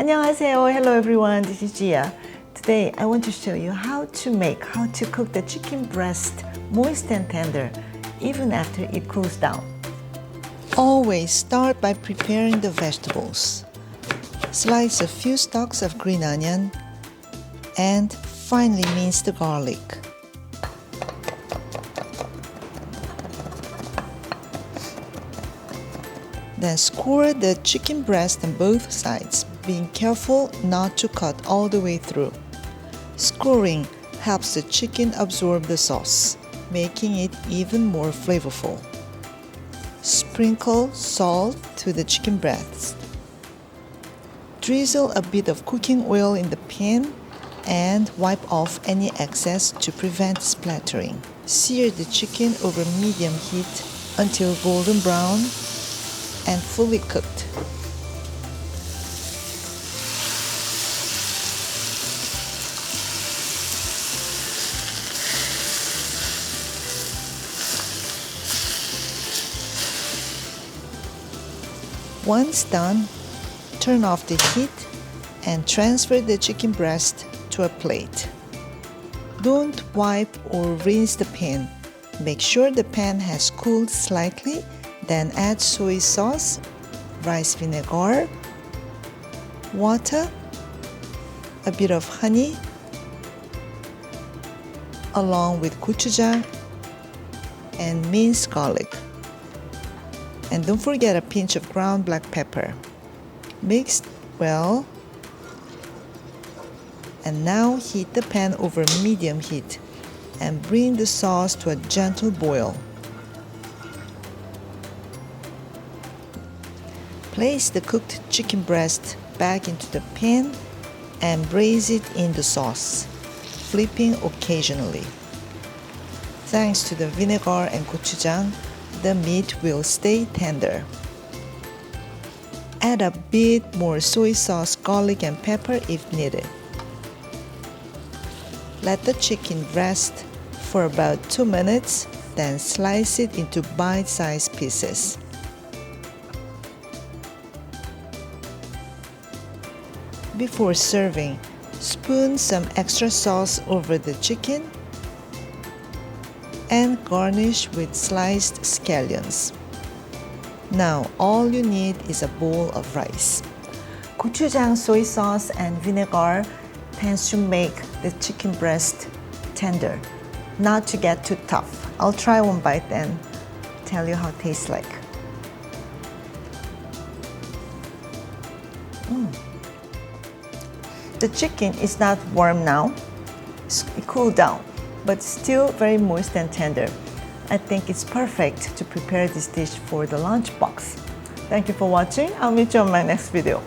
안녕하세요. Hello everyone. This is Gia. Today I want to show you how to cook the chicken breast moist and tender even after it cools down. Always start by preparing the vegetables. Slice a few stalks of green onion and finely mince the garlic. Then score the chicken breast on both sides, being careful not to cut all the way through. Scoring helps the chicken absorb the sauce, making it even more flavorful. Sprinkle salt to the chicken breast. Drizzle a bit of cooking oil in the pan and wipe off any excess to prevent splattering. Sear the chicken over medium heat until golden brown and fully cooked. Once done, turn off the heat and transfer the chicken breast to a plate. Don't wipe or rinse the pan. Make sure the pan has cooled slightly, then add soy sauce, rice vinegar, water, a bit of honey, along with gochujang and minced garlic. And don't forget a pinch of ground black pepper. Mix well. And now heat the pan over medium heat and bring the sauce to a gentle boil. Place the cooked chicken breast back into the pan and braise it in the sauce, flipping occasionally. Thanks to the vinegar and gochujang, the meat will stay tender. Add a bit more soy sauce, garlic, and pepper if needed. Let the chicken rest for about 2 minutes, then slice it into bite-sized pieces. Before serving, spoon some extra sauce over the chicken and garnish with sliced scallions. Now all you need is a bowl of rice. Gochujang soy sauce and vinegar tends to make the chicken breast tender, not to get too tough. I'll try one bite and tell you how it tastes like. The chicken is not warm now, it cooled down, but still very moist and tender. I think it's perfect to prepare this dish for the lunchbox. Thank you for watching. I'll meet you on my next video.